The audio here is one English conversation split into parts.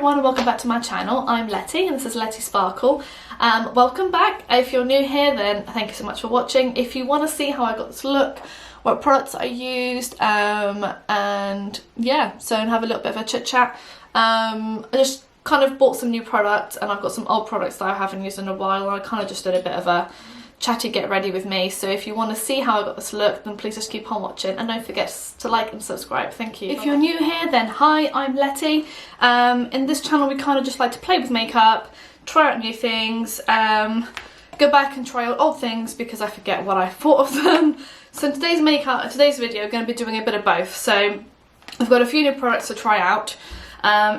everyone and welcome back to my channel. I'm Letty and this is Letty Sparkle. Welcome back. If you're new here then thank you so much for watching. If you want to see how I got this look, what products I used, and yeah, so have a little bit of a chit chat. I just kind of bought some new products and I've got some old products that I haven't used in a while, and I kind of just did a bit of a chatty get ready with me. So if you want to see how I got this look, then please just keep on watching and don't forget to like and subscribe. Thank you. If you're new here then hi, I'm Letty. In this channel we kind of just like to play with makeup, try out new things, go back and try out old things because I forget what I thought of them. So in today's video I'm going to be doing a bit of both. So I've got a few new products to try out,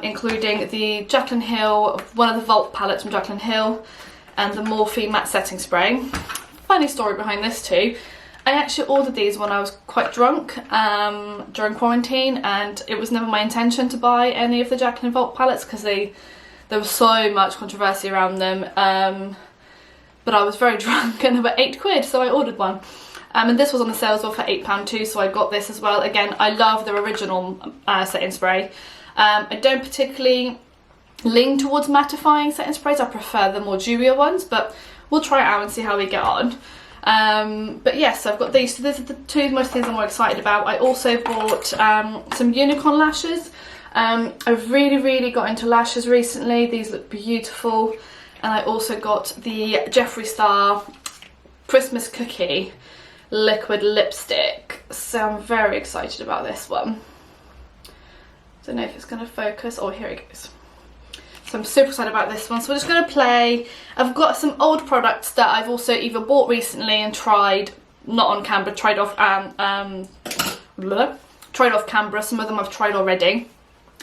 including the Jaclyn Hill, one of the Vault palettes from Jaclyn Hill, and the Morphe matte setting spray. Funny story behind this too. I actually ordered these when I was quite drunk during quarantine, and it was never my intention to buy any of the Jaclyn Vault palettes because there was so much controversy around them, but I was very drunk and they were £8, so I ordered one. And this was on the sale as well for £8 too, so I got this as well. Again, I love their original setting spray. I don't particularly lean towards mattifying setting sprays. I prefer the more dewier ones, but we'll try it out and see how we get on. But yes, I've got these. So these are the two most things I'm more excited about. I also bought some unicorn lashes. I've really got into lashes recently. These look beautiful. And I also got the Jeffree Star Christmas Cookie liquid lipstick. So I'm very excited about this one. Don't know if it's going to focus. Oh, here it goes. So I'm super excited about this one. So we're just going to play. I've got some old products that I've also either bought recently and tried, not on camera, tried off camera. Some of them I've tried already.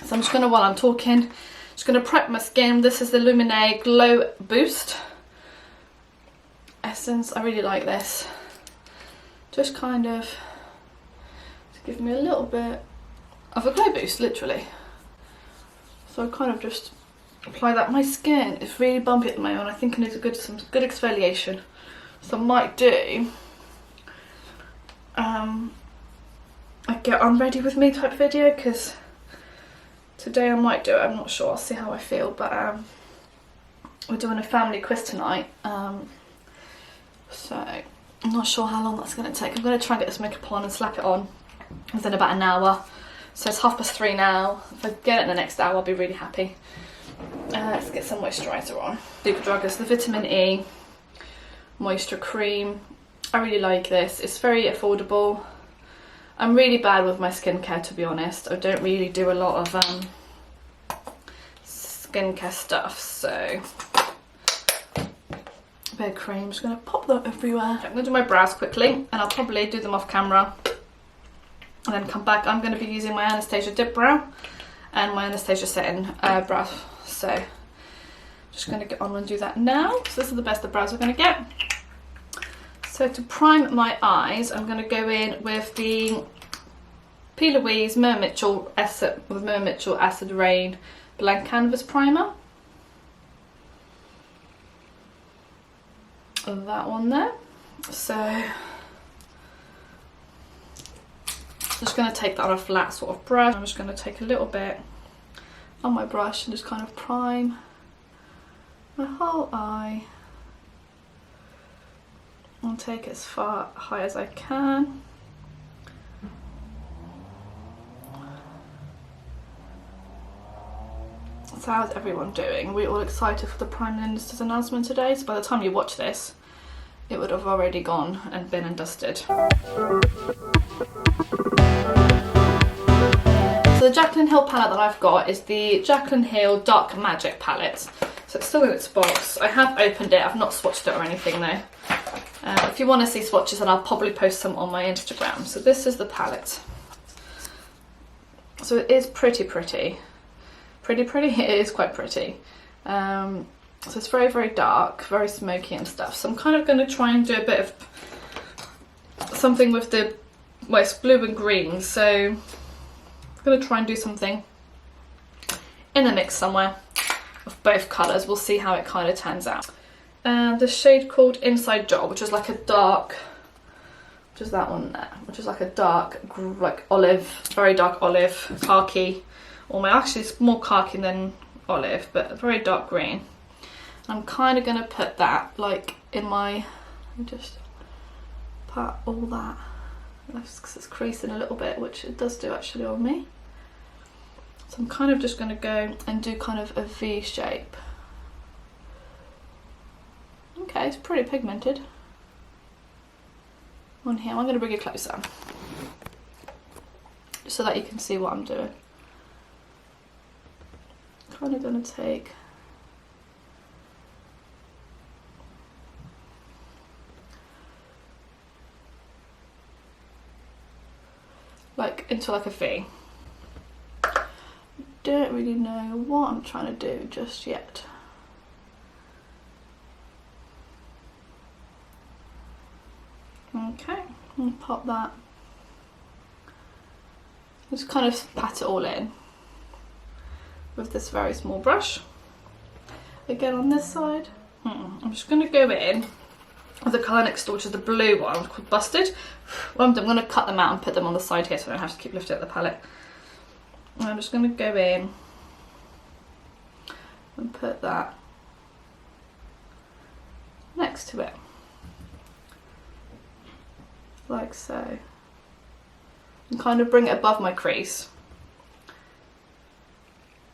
So I'm just going to, while I'm talking, just going to prep my skin. This is the Luminate Glow Boost Essence. I really like this. Just kind of to give me a little bit of a glow boost, literally. So I kind of just apply that. My skin is really bumpy at the moment. I think it needs some good exfoliation. So I might do a get on ready with me type video, because today I might do it. I'm not sure. I'll see how I feel. But we're doing a family quiz tonight. So I'm not sure how long that's going to take. I'm going to try and get this makeup on and slap it on within about an hour. So it's 3:30 now. If I get it in the next hour, I'll be really happy. Let's get some moisturiser on. Superdrug is the Vitamin E Moisture Cream. I really like this. It's very affordable. I'm really bad with my skincare, to be honest. I don't really do a lot of skincare stuff, so a bit of cream. I'm just going to pop that everywhere. I'm going to do my brows quickly, and I'll probably do them off camera and then come back. I'm going to be using my Anastasia Dip Brow and my Anastasia Setting Brow. So just going to get on and do that now. So this is the best of brows we're going to get. So to prime my eyes, I'm going to go in with the P.Louise MMMMitchell Acid Rain Blank Canvas Primer. That one there. So just going to take that on a flat sort of brush. I'm just going to take a little bit on my brush and just kind of prime my whole eye. I'll take it as far high as I can. So how's everyone doing? Are we all excited for the Prime Minister's announcement today? So by the time you watch this, it would have already gone and been and dusted. So the Jaclyn Hill palette that I've got is the Jaclyn Hill Dark Magic palette. So it's still in its box. I have opened it. I've not swatched it or anything though. If you want to see swatches, then I'll probably post some on my Instagram. So this is the palette. So it is pretty. It is quite pretty. So it's very dark, very smoky and stuff. So I'm kind of going to try and do a bit of something with the, well, it's blue and green. So I'm going to try and do something in the mix somewhere of both colours. We'll see how it kind of turns out. The shade called Inside Job, which is like a dark, which is that one there, which is like a dark, like olive, very dark olive, khaki. Or actually it's more khaki than olive, but a very dark green. I'm kind of going to put that like in my, just put all that, because it's creasing a little bit, which it does do actually on me. So I'm kind of just going to go and do kind of a V shape. Okay, it's pretty pigmented on here. I'm going to bring it closer so that you can see what I'm doing. Kind of going to take like into like a V. Don't really know what I'm trying to do just yet. Okay, and pop that. Just kind of pat it all in with this very small brush. Again on this side, I'm just going to go in with the colour next door, which is the blue one called Busted. Well, I'm going to cut them out and put them on the side here so I don't have to keep lifting up the palette. And I'm just going to go in and put that next to it, like so, and kind of bring it above my crease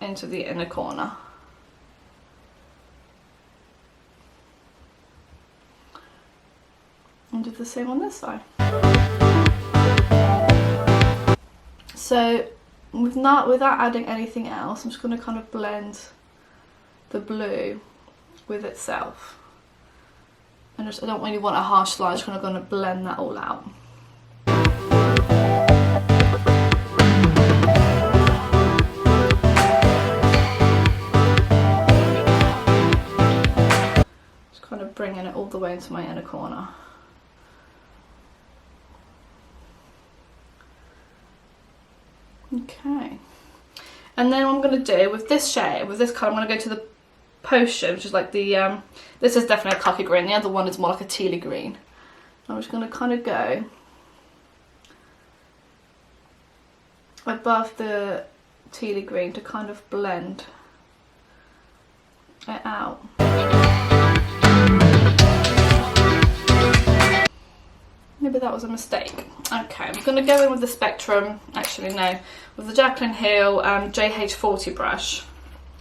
into the inner corner. And do the same on this side. So without adding anything else, I'm just going to kind of blend the blue with itself. And I don't really want a harsh line, I'm just going to blend that all out. Just kind of bringing it all the way into my inner corner. Okay, and then what I'm going to do with this shade, with this colour, I'm going to go to the Potion, which is like the, this is definitely a khaki green, the other one is more like a tealy green. I'm just going to kind of go above the tealy green to kind of blend it out. Maybe that was a mistake. Okay, I'm going to go in with the Spectrum, actually no, with the Jaclyn Hill JH40 brush.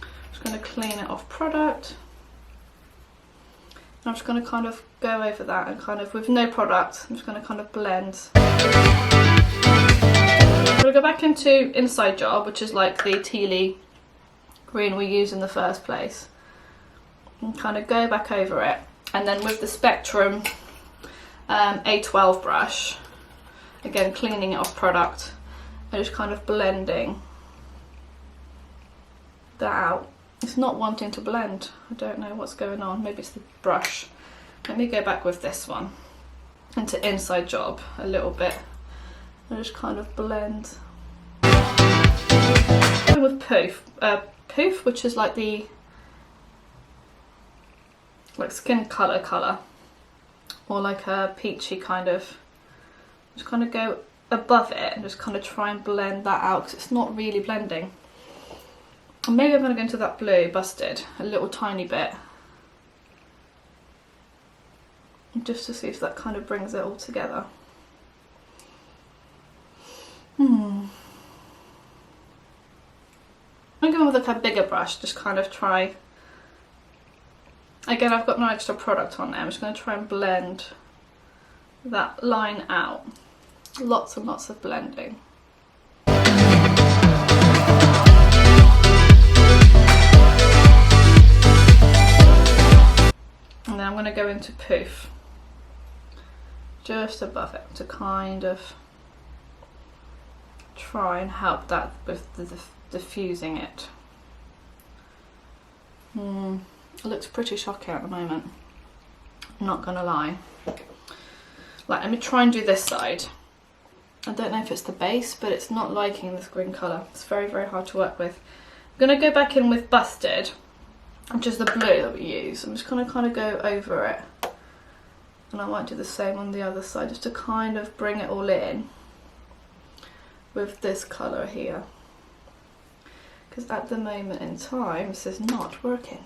I'm just going to clean it off product. And I'm just going to kind of go over that and kind of, with no product, I'm just going to kind of blend. I'm going to go back into Inside Job, which is like the tealy green we used in the first place. And kind of go back over it. And then with the Spectrum A12 brush, again cleaning it off product and just kind of blending that out. It's not wanting to blend, I don't know what's going on, maybe it's the brush. Let me go back with this one into Inside Job a little bit and just kind of blend. With Poof, which is like the skin colour, or like a peachy kind of, just kind of go above it and just kind of try and blend that out because it's not really blending. And maybe I'm going to go into that blue Busted a little tiny bit, just to see if that kind of brings it all together. I'm going with like a bigger brush, just kind of try. Again, I've got no extra product on there, I'm just going to try and blend that line out. Lots and lots of blending. And then I'm going to go into Poof, just above it, to kind of try and help that with the diffusing it. It looks pretty shocking at the moment, I'm not gonna lie. Like, let me try and do this side. I don't know if it's the base, but it's not liking this green colour. It's very, very hard to work with. I'm gonna go back in with Busted, which is the blue that we use. I'm just gonna kind of go over it. And I might do the same on the other side, just to kind of bring it all in with this colour here. because at the moment in time this is not working.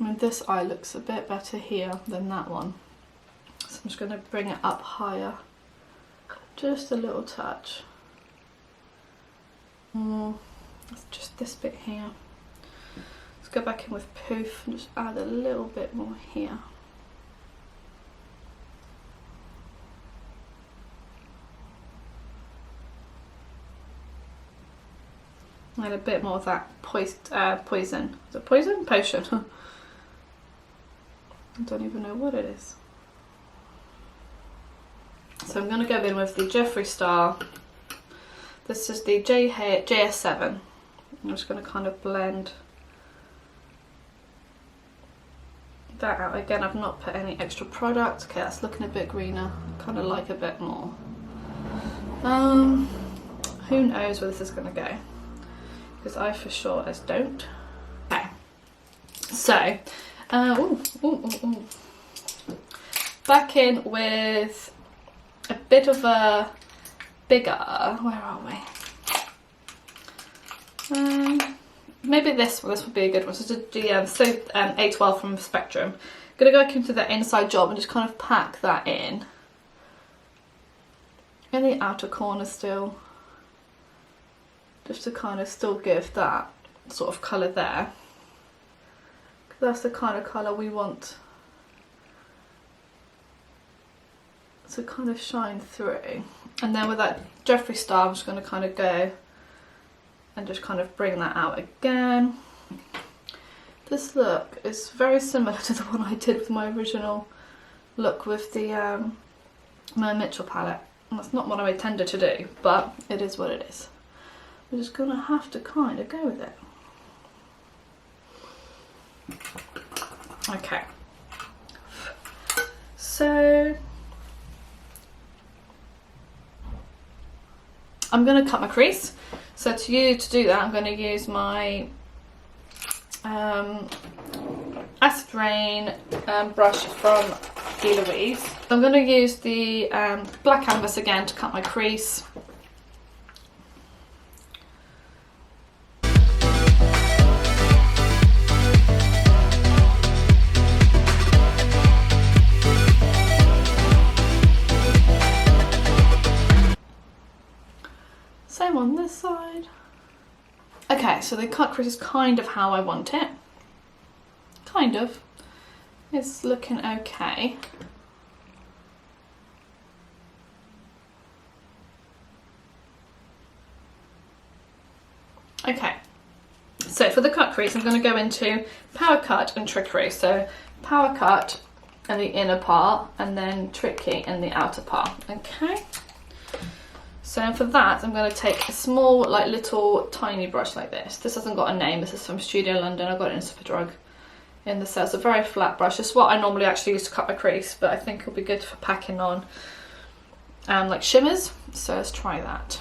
I mean, this eye looks a bit better here than that one, so I'm just going to bring it up higher, just a little touch. Just this bit here. Let's go back in with Poof and just add a little bit more here. And a bit more of that poison. Is it poison? Potion. I don't even know what it is. So I'm going to go in with the Jeffree Star. This is the JS7. I'm just going to kind of blend that out. Again, I've not put any extra product. Okay, that's looking a bit greener. Kind of like a bit more. Who knows where this is going to go? Because I for sure as don't. Okay, so back in with a bit of a bigger, where are we? Maybe this one, this would be a good one. So it's a A12 from Spectrum. I'm gonna go into the inside job and just kind of pack that in the outer corner still, just to kind of still give that sort of colour there. That's the kind of colour we want to kind of shine through. And then with that Jeffree Star, I'm just going to kind of go and just kind of bring that out again. This look is very similar to the one I did with my original look with the MMMMitchell palette. And that's not what I intended to do, but it is what it is. We're just going to have to kind of go with it. Okay. So I'm going to cut my crease. So to do that, I'm going to use my Acid Rain brush from P.Louise. I'm going to use the black canvas again to cut my crease. Same on this side. Okay, so the cut crease is kind of how I want it. Kind of. It's looking okay. Okay, so for the cut crease, I'm going to go into Power Cut and Trickery. So Power Cut in the inner part, and then Tricky in the outer part. Okay. So for that, I'm going to take a small, like little tiny brush like this. This hasn't got a name. This is from Studio London. I got it in Superdrug in the sale. It's a very flat brush. It's what I normally actually use to cut my crease, but I think it'll be good for packing on like shimmers. So let's try that.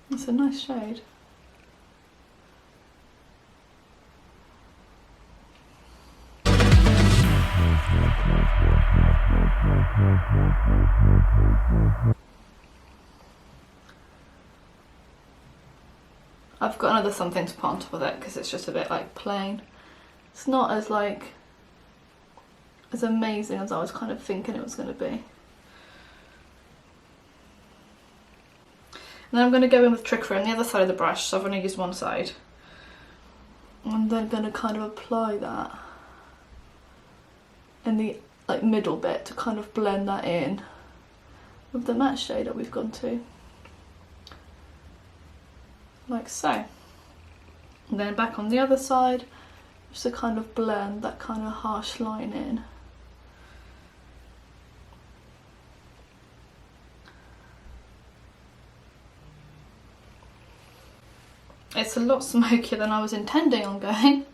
It's a nice shade. I've got another something to put on top of it because it's just a bit like plain. It's not as like as amazing as I was kind of thinking it was going to be. And then I'm going to go in with Trickery on the other side of the brush, so I've only used one side. And then I'm going to kind of apply that in the like middle bit to kind of blend that in with the matte shade that we've gone to. Like so. And then back on the other side, just to kind of blend that kind of harsh line in. It's a lot smokier than I was intending on going,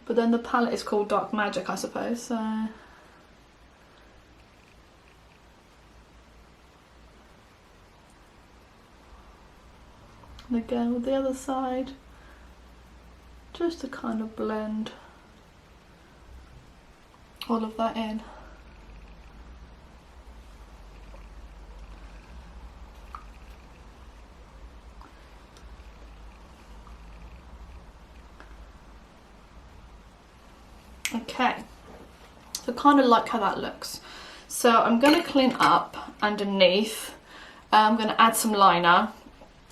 but then the palette is called Dark Magic, I suppose, so. And again with the other side, just to kind of blend all of that in. Okay, so kind of like how that looks. So I'm going to clean up underneath. I'm going to add some liner,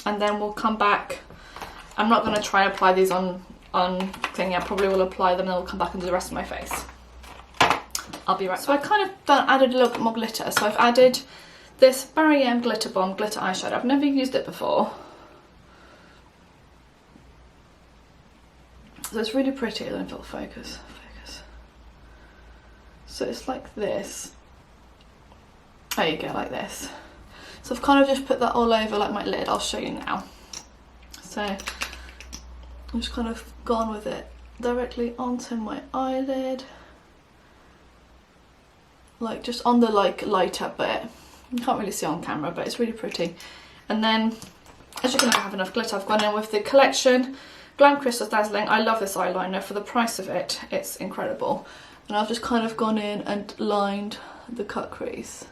and then we'll come back. I'm not going to try and apply these on thing. I probably will apply them and then we'll come back and do the rest of my face. I'll be right back. So I kind of added a little bit more glitter. So I've added this GRWM Glitter Bomb glitter eyeshadow. I've never used it before. So it's really pretty. I don't know if it'll focus. So it's like this. There you go, like this. So I've kind of just put that all over like my lid. I'll show you now. So I'm just kind of gone with it directly onto my eyelid. Like just on the like lighter bit. You can't really see on camera, but it's really pretty. And then, as you can never have enough glitter, I've gone in with the Collection Glam Crystals Dazzling. I love this eyeliner. For the price of it, it's incredible. And I've just kind of gone in and lined the cut crease.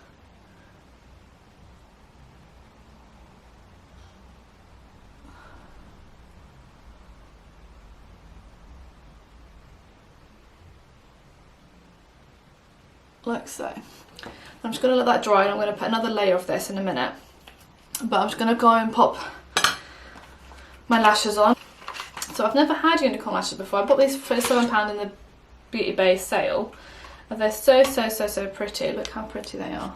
Like so. I'm just going to let that dry, and I'm going to put another layer of this in a minute. But I'm just going to go and pop my lashes on. So I've never had unicorn lashes before. I bought these for £7 in the Beauty Bay sale, and they're so pretty. Look how pretty they are.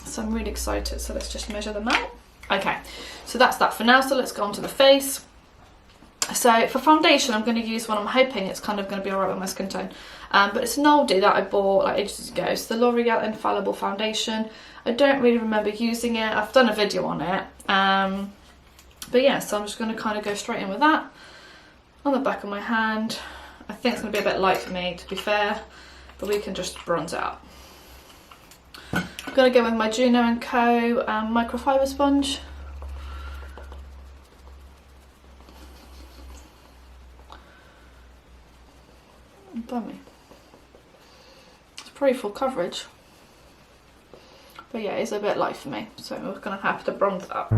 So I'm really excited. So let's just measure them out. Okay, so that's that for now. So let's go on to the face. So for foundation, I'm going to use one. I'm hoping it's kind of going to be alright with my skin tone, but it's an oldie that I bought like ages ago. It's the L'Oreal Infallible foundation. I don't really remember using it. I've done a video on it, but yeah. So I'm just going to kind of go straight in with that on the back of my hand. I think it's going to be a bit light for me, to be fair, but we can just bronze it up. I'm going to go with my Juno & Co. microfiber sponge. Bummy. It's pretty full coverage, but yeah, it's a bit light for me, so we're going to have to bronze it up.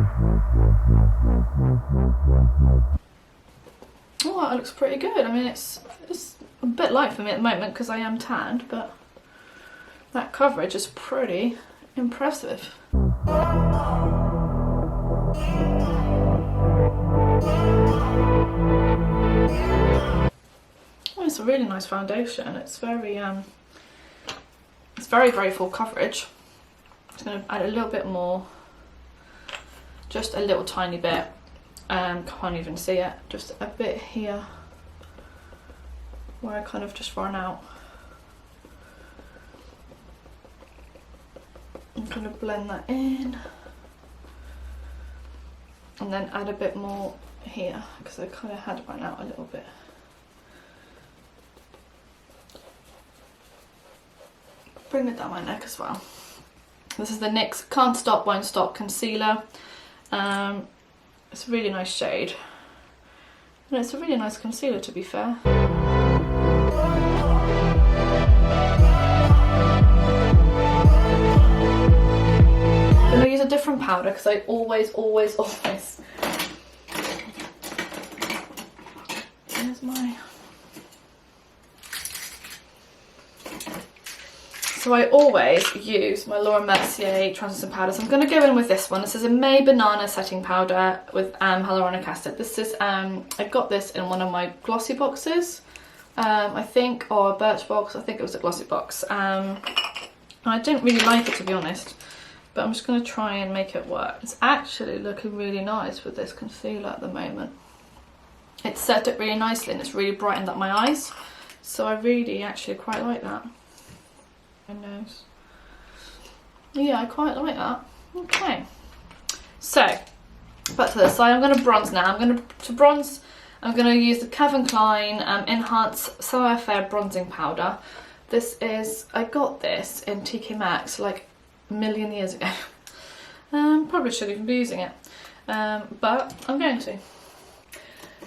Oh, that looks pretty good. I mean, it's a bit light for me at the moment because I am tanned, but that coverage is pretty impressive. Oh, it's a really nice foundation. It's very full coverage. Just going to add a little bit more, just a little tiny bit. Can't even see it, just a bit here where I kind of just run out. I'm going to blend that in and then add a bit more here because I kind of had run out a little bit. Bring it down my neck as well. This is the NYX Can't Stop Won't Stop concealer. It's a really nice shade, and it's a really nice concealer, to be fair. I'm going to use a different powder because I always. There's my. So I always use my Laura Mercier translucent powder. So I'm going to go in with this one. This is a Mayy Banana Setting Powder with hyaluronic acid. This is, I got this in one of my glossy boxes, I think, or a Birchbox. I think it was a glossy box. I didn't really like it, to be honest, but I'm just going to try and make it work. It's actually looking really nice with this concealer at the moment. It's set up really nicely and it's really brightened up my eyes. So I really actually quite like that. My nose. Yeah, I quite like that. Okay. So, back to this. So I'm going to bronze now. To bronze, I'm going to use the Calvin Klein Enhance Sapphire Fair Bronzing Powder. This is, I got this in TK Maxx like a million years ago. Probably shouldn't even be using it. But I'm going to.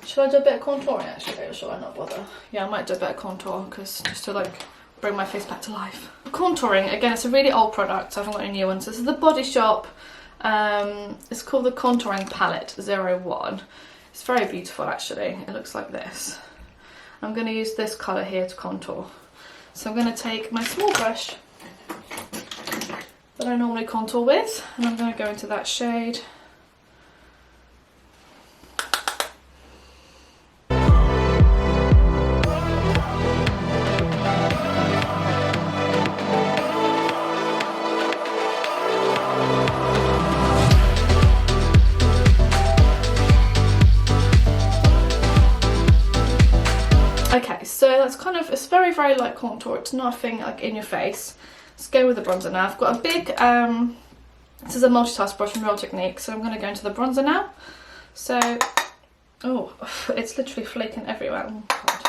Should I do a bit of contouring actually, or should I not bother? Yeah, I might do a bit of contour, because just to like bring my face back to life. Contouring, again, it's a really old product, so I haven't got any new ones. This is the Body Shop. It's called the Contouring Palette 01. It's very beautiful actually. It looks like this. I'm going to use this colour here to contour. So I'm going to take my small brush that I normally contour with, and I'm going to go into that shade. Okay, so that's kind of, it's very, very light contour. It's nothing like in your face. Let's go with the bronzer now. I've got a big, this is a multitask brush from Real Technique, so I'm going to go into the bronzer now. So, oh, it's literally flaking everywhere. Oh, God.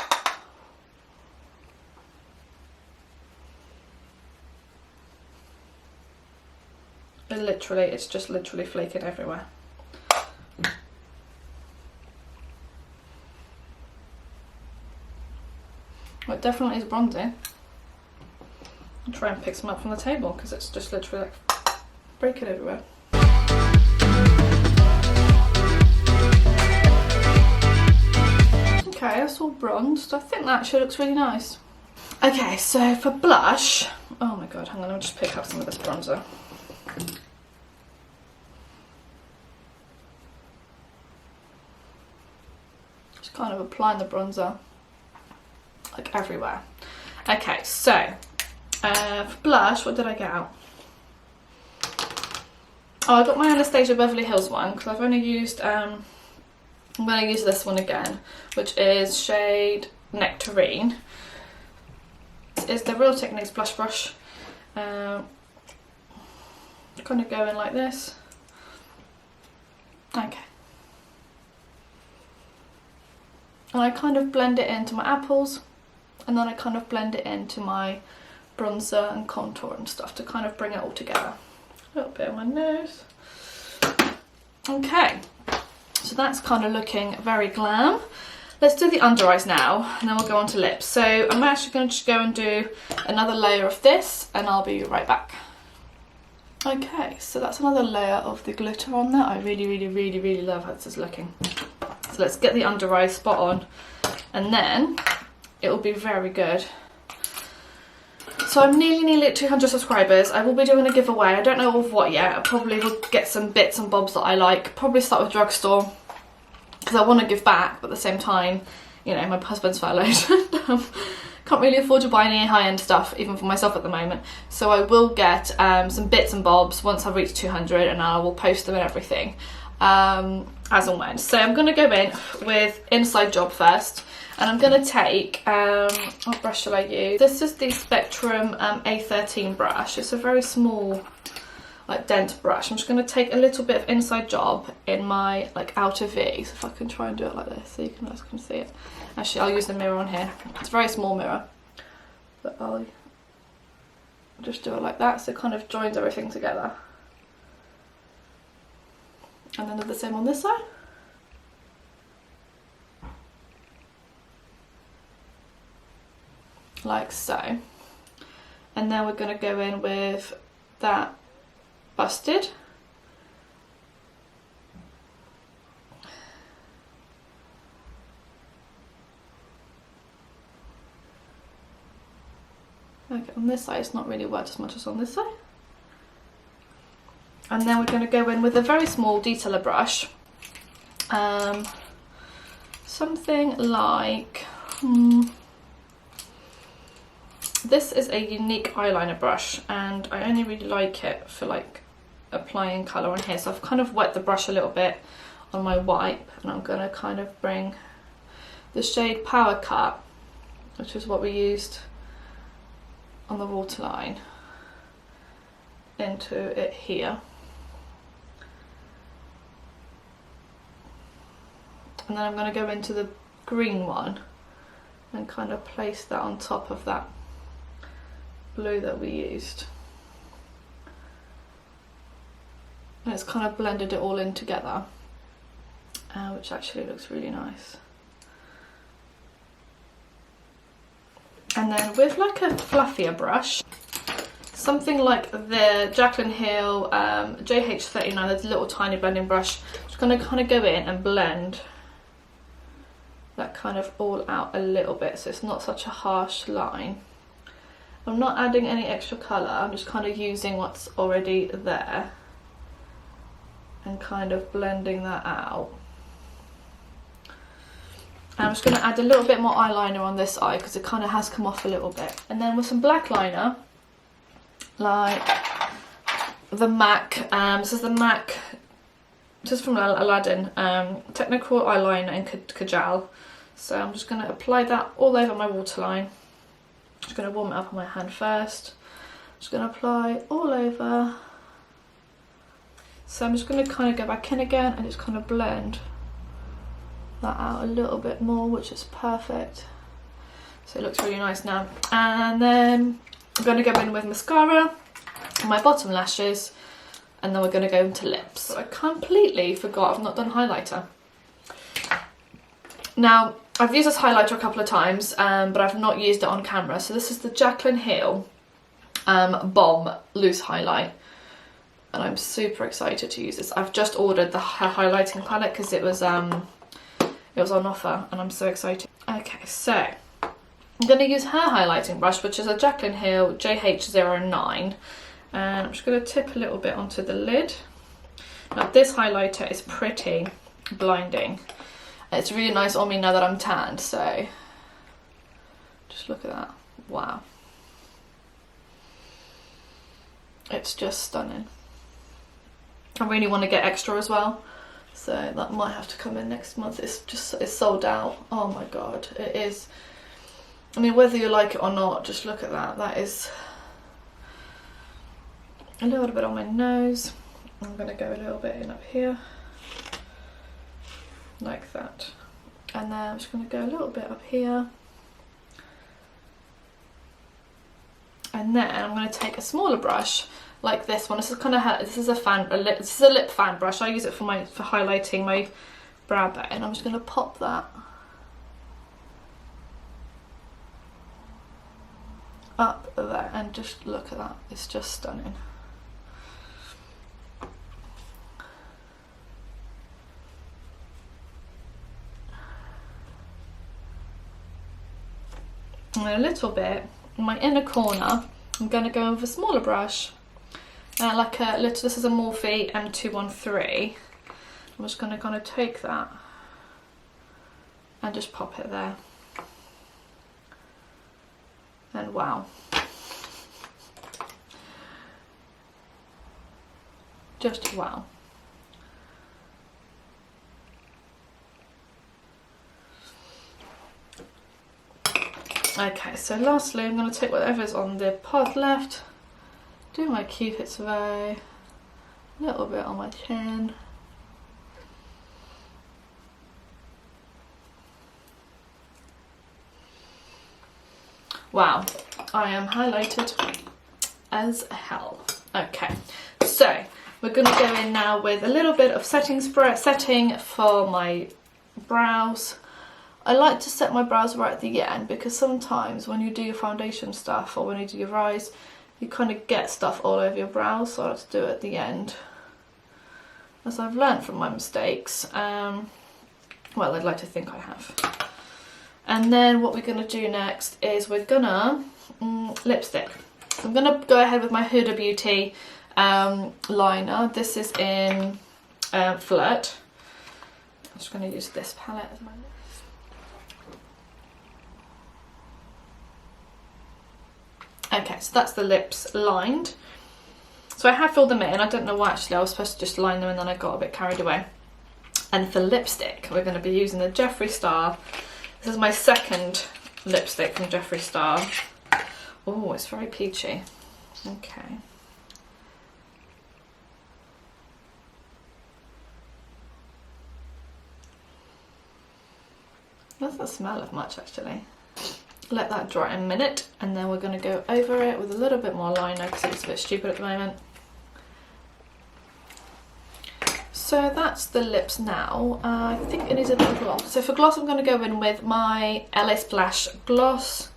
It's just literally flaking everywhere. Well, it definitely is bronzing. I'll try and pick some up from the table because it's just literally like breaking everywhere. Okay, that's all bronzed. I think that actually looks really nice. Okay, so for blush, oh my god, hang on, I'll just pick up some of this bronzer. Just kind of applying the bronzer like everywhere. Okay, so for blush, what did I get out? Oh, I got my Anastasia Beverly Hills one because I've only used, I'm going to use this one again, which is shade Nectarine. This is the Real Techniques blush brush. Kind of go in like this. Okay. And I kind of blend it into my apples, and then I kind of blend it into my bronzer and contour and stuff to kind of bring it all together. A little bit on my nose. Okay, so that's kind of looking very glam. Let's do the under eyes now, and then we'll go on to lips. So I'm actually going to just go and do another layer of this, and I'll be right back. Okay, so that's another layer of the glitter on there. I really love how this is looking. So let's get the under eyes spot on, and then it will be very good. So I'm nearly at 200 subscribers. I will be doing a giveaway. I don't know of what yet. I probably will get some bits and bobs that I like. Probably start with drugstore because I want to give back, but at the same time, you know, my husband's furloughed. Can't really afford to buy any high-end stuff, even for myself at the moment. So I will get some bits and bobs once I've reached 200, and I will post them and everything as and when. So I'm going to go in with Inside Job first. And I'm going to take, what brush shall I use? This is the Spectrum A13 brush. It's a very small, like, dent brush. I'm just going to take a little bit of Inside Job in my, like, outer V. So if I can try and do it like this, so you guys can see it. Actually, I'll use the mirror on here. It's a very small mirror. But I'll just do it like that, so it kind of joins everything together. And then do the same on this side. Like so. And then we're going to go in with that Busted. Okay, on this side it's not really worked as much as on this side. And then we're going to go in with a very small detailer brush. Something like... This is a Unique eyeliner brush, and I only really like it for like applying colour on here. So I've kind of wet the brush a little bit on my wipe, and I'm going to kind of bring the shade Power Cut, which is what we used on the waterline, into it here. And then I'm going to go into the green one and kind of place that on top of that blue that we used, and it's kind of blended it all in together, which actually looks really nice. And then with like a fluffier brush, something like the Jaclyn Hill JH39, there's a little tiny blending brush. I'm just going to kind of go in and blend that kind of all out a little bit so it's not such a harsh line. I'm not adding any extra colour, I'm just kind of using what's already there and kind of blending that out. And I'm just going to add a little bit more eyeliner on this eye because it kind of has come off a little bit. And then with some black liner, like the MAC, this is the MAC, this is from Aladdin, Technical Eyeliner in Kajal. So I'm just going to apply that all over my waterline. Just going to warm it up on my hand first. Just going to apply all over. So I'm just going to kind of go back in again and just kind of blend that out a little bit more, which is perfect. So it looks really nice now. And then I'm going to go in with mascara on my bottom lashes, and then we're going to go into lips. So I completely forgot I've not done highlighter. Now, I've used this highlighter a couple of times, but I've not used it on camera. So this is the Jaclyn Hill Bomb Loose Highlight. And I'm super excited to use this. I've just ordered the highlighting palette because it was on offer, and I'm so excited. Okay, so I'm going to use her highlighting brush, which is a Jaclyn Hill JH09. And I'm just going to tip a little bit onto the lid. Now this highlighter is pretty blinding. It's really nice on me now that I'm tanned, so just look at that. Wow. It's just stunning. I really want to get extra as well, so that might have to come in next month. It's sold out. Oh my god, it is. I mean, whether you like it or not, just look at that. That is a little bit on my nose. I'm going to go a little bit in up here, like that. And then I'm just going to go a little bit up here. And then I'm going to take a smaller brush, like this one. This is kind of this is a lip fan brush. I use it for highlighting my brow bone. And I'm just going to pop that up there, and just look at that. It's just stunning. And a little bit in my inner corner, I'm going to go with a smaller brush, like a little. This is a Morphe M213. I'm just going to kind of take that and just pop it there. And wow, just wow. Okay, so lastly I'm going to take whatever's on the pod left, do my Cupid's bow, a little bit on my chin. Wow, I am highlighted as hell. Okay, so we're going to go in now with a little bit of setting for my brows. I like to set my brows right at the end because sometimes when you do your foundation stuff or when you do your eyes, you kind of get stuff all over your brows, so I like to do it at the end, as I've learned from my mistakes. Well, I'd like to think I have. And then what we're going to do next is we're gonna lipstick. I'm going to go ahead with my Huda Beauty liner. This is in Flirt. I'm just going to use this palette as my lip. Okay, so that's the lips lined. So I have filled them in. I don't know why actually, I was supposed to just line them and then I got a bit carried away. And for lipstick, we're going to be using the Jeffree Star. This is my second lipstick from Jeffree Star. Oh, it's very peachy. Okay. Doesn't smell of much actually. Let that dry a minute, and then we're going to go over it with a little bit more liner because it's a bit stupid at the moment. So that's the lips now. I think it needs a little gloss. So for gloss, I'm going to go in with my LA Splash gloss.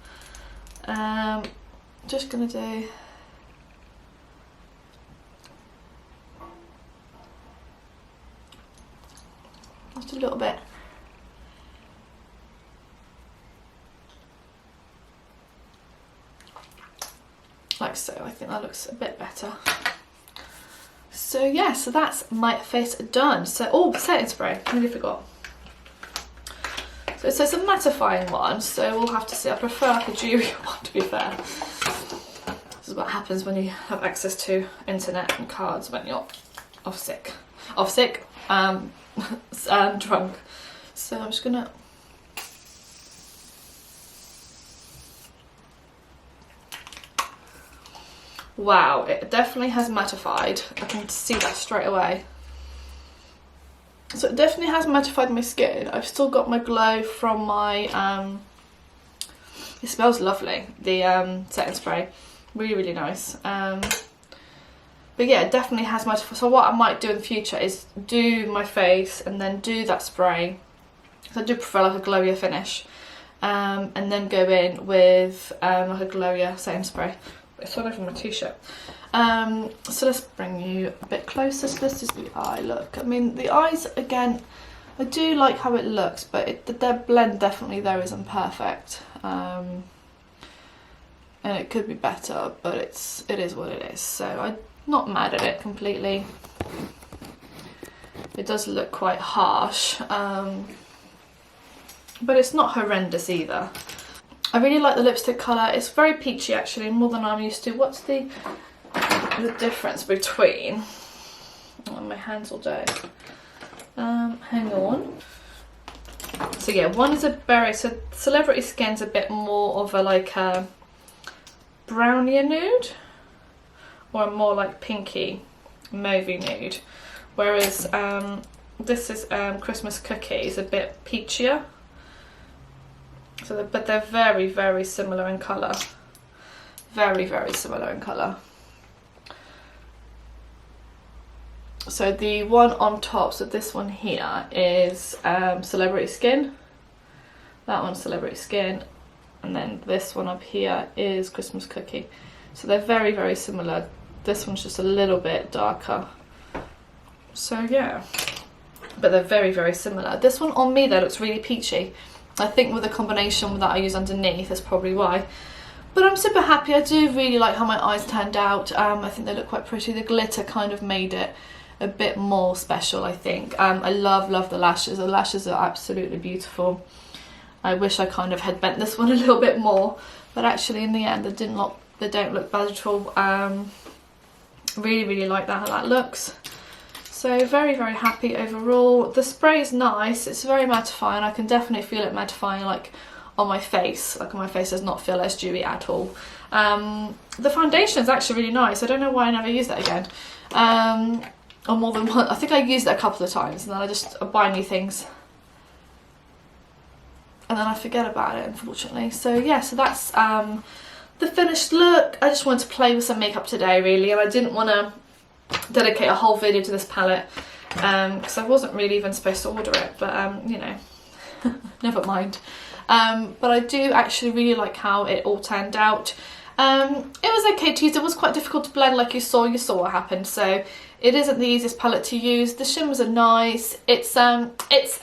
Just gonna do just a little bit. Like so. I think that looks a bit better. So yeah, so that's my face done. So, oh, setting spray, I nearly forgot. So it's a mattifying one, so we'll have to see. I prefer like a dewy one, to be fair. This is what happens when you have access to internet and cards when you're off sick, and drunk. So I'm just gonna wow, it definitely has mattified. I can see that straight away. So it definitely has mattified my skin. I've still got my glow from my, it smells lovely, the setting spray. Really, really nice. But yeah, it definitely has mattified. So what I might do in the future is do my face and then do that spray. So I do prefer like a glowier finish. And then go in with like a glowier setting spray. It's all over my t-shirt. So let's bring you a bit closer. So this is the eye look. I mean, the eyes, again, I do like how it looks, but their blend definitely there isn't perfect. And it could be better, but it is what it is. So I'm not mad at it completely. It does look quite harsh, but it's not horrendous either. I really like the lipstick colour. It's very peachy actually, more than I'm used to. What's the difference between... Oh, my hands all dirty. Hang on. So yeah, one is a berry. So Celebrity Skin's a bit more of a like a brownier nude, or a more like pinky mauvey nude. Whereas this is Christmas Cookie is a bit peachier. So, but they're very, very similar in colour. Very, very similar in colour. So the one on top, so this one here is Celebrity Skin. That one's Celebrity Skin. And then this one up here is Christmas Cookie. So they're very, very similar. This one's just a little bit darker. So yeah. But they're very, very similar. This one on me though looks really peachy. I think with the combination that I use underneath, that's probably why. But I'm super happy. I do really like how my eyes turned out. I think they look quite pretty. The glitter kind of made it a bit more special, I think. I love the lashes. The lashes are absolutely beautiful. I wish I kind of had bent this one a little bit more, but actually in the end they don't look bad at all. Really, really like that, how that looks. So very, very happy overall. The spray is nice. It's very mattifying. I can definitely feel it mattifying like on my face. Like my face does not feel as dewy at all. The foundation is actually really nice. I don't know why I never use that again. Or more than one. I think I used it a couple of times and then I buy new things. And then I forget about it, unfortunately. So yeah, so that's the finished look. I just wanted to play with some makeup today, really. And I didn't want to dedicate a whole video to this palette because I wasn't really even supposed to order it, but you know, never mind. But I do actually really like how it all turned out. It was okay to use. It was quite difficult to blend, like you saw what happened. So it isn't the easiest palette to use. The shimmers are nice. It's a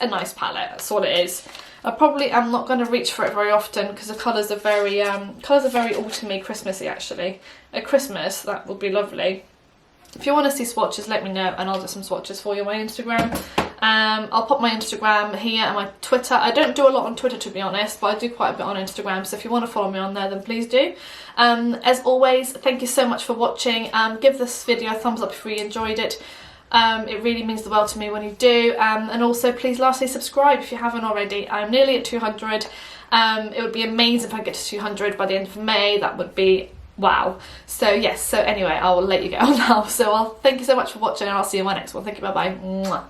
nice palette. That's all it is. I probably am not going to reach for it very often because the colours are very autumny, Christmassy actually. At Christmas, that would be lovely. If you want to see swatches, let me know and I'll do some swatches for you on my Instagram. I'll pop my Instagram here and my Twitter. I don't do a lot on Twitter, to be honest, but I do quite a bit on Instagram, so if you want to follow me on there, then please do. As always, thank you so much for watching. Give this video a thumbs up if you enjoyed it. It really means the world to me when you do. And also, please lastly, subscribe if you haven't already. I'm nearly at 200. It would be amazing if I get to 200 by the end of May. That would be wow. So yes, so anyway, I'll let you go now. So thank you so much for watching and I'll see you in my next one. Thank you, bye bye.